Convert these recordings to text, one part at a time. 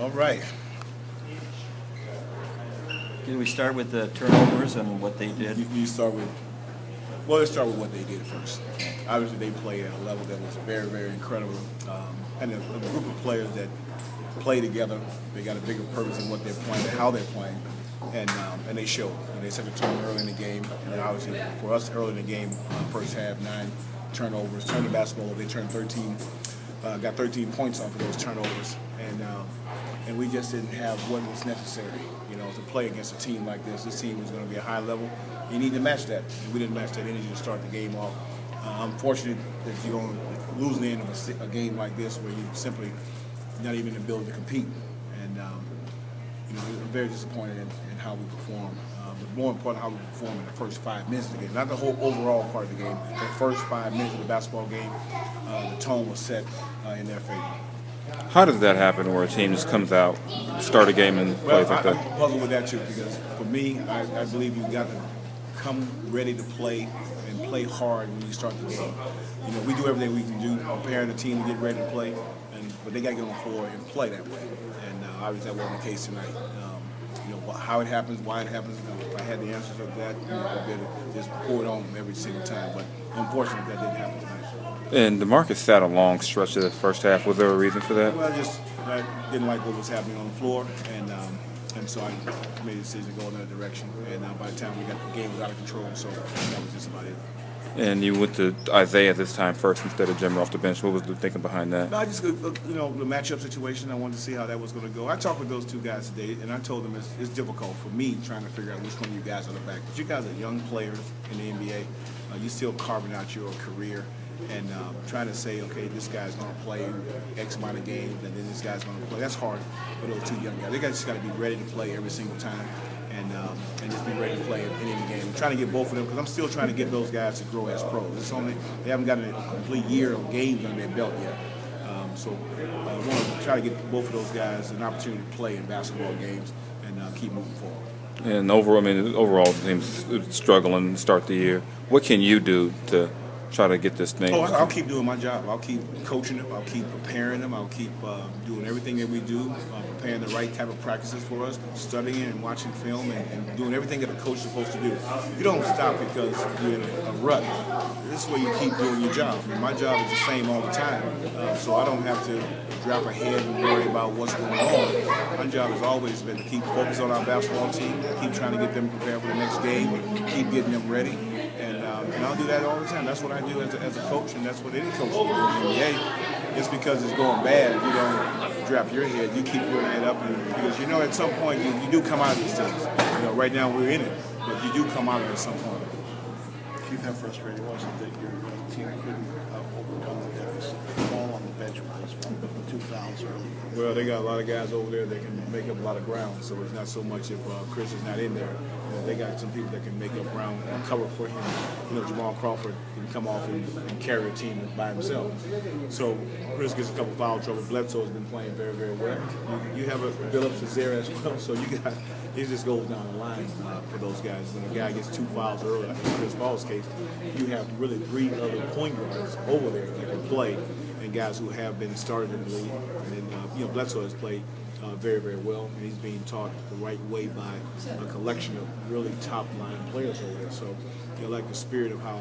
All right. Can we start with the turnovers and what they did? You start with, well, let's start with what they did first. Obviously, they played at a level that was very, very incredible. And a group of players that play together. They got a bigger purpose in what they're playing and how they're playing. And they showed. They set the tone early in the game. And then obviously, for us early in the game, first half, 9 turnovers, turned the basketball over. They turned 13, got 13 points off of those turnovers. And we just didn't have what was necessary, to play against a team like this. This team was going to be a high level. You need to match that. And we didn't match that energy to start the game off. I'm fortunate that you're going to lose the end of a game like this where you simply not even in the ability to compete. And, I'm very disappointed in how we perform. But more important, how we perform in the first 5 minutes of the game. Not the whole overall part of the game. The first 5 minutes of the basketball game, the tone was set in their favor. How does that happen where a team just comes out, start a game and plays like that? I'm puzzled with that too because for me, I believe you got to come ready to play and play hard when you start the game. We do everything we can do, prepare the team to get ready to play, but they got to get on the floor and play that way. And obviously that wasn't the case tonight. How it happens, why it happens, if I had the answers to that, I'd better just pour it on them every single time. But unfortunately, that didn't happen tonight. And DeMarcus sat a long stretch of the first half. Was there a reason for that? Well, I didn't like what was happening on the floor, and so I made a decision to go in that direction. And by the time the game was out of control, so that was just about it. And you went to Isaiah this time first instead of Jimmer off the bench. What was the thinking behind that? No, I just, the matchup situation, I wanted to see how that was going to go. I talked with those 2 guys today, and I told them it's difficult for me trying to figure out which one of you guys are the back. But you guys are young players in the NBA. You're still carving out your career and trying to say, okay, this guy's going to play X amount of games, and then this guy's going to play. That's hard for those 2 young guys. They just got to be ready to play every single time. And just be ready to play in any game. I'm trying to get both of them because I'm still trying to get those guys to grow as pros. They haven't gotten a complete year of games under their belt yet. So I want to try to get both of those guys an opportunity to play in basketball games and keep moving forward. And overall, the team's struggling to start the year. What can you do to try to get this thing? I'll keep doing my job. I'll keep coaching them. I'll keep preparing them. I'll keep doing everything that we do, preparing the right type of practices for us, studying and watching film and doing everything that a coach is supposed to do. You don't stop because you're in a rut. This is where you keep doing your job. And my job is the same all the time, so I don't have to drop ahead and worry about what's going on. My job has always been to keep focused on our basketball team, keep trying to get them prepared for the next game, keep getting them ready. And I'll do that all the time. That's what I do as a coach, and that's what any coach will do in the NBA. Just because it's going bad, you don't drop your head. You keep your head up, because at some point you do come out of these things. Right now we're in it, but you do come out of it at some point. Keith, how frustrating was it that your team couldn't overcome the deficit? Fall on the bench with 2 fouls early. Well, they got a lot of guys over there that can make up a lot of ground, so it's not so much if Chris is not in there. They got some people that can make up ground and cover for him. Jamal Crawford can come off and carry a team by himself. So Chris gets a couple foul trouble. Bledsoe has been playing very, very well. You have a Billups is there as well, so it just goes down the line for those guys. When a guy gets 2 fouls early, like in Chris Paul's case, you have really 3 other point guards over there that can play, and guys who have been started in the league. And then Bledsoe has played very, very well, and he's being taught the right way by a collection of really top-line players over there. So you like the spirit of how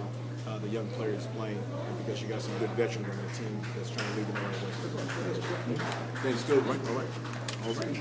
the young players playing, because you got some good veterans on the team that's trying to lead them the right way. That's good, right? All right.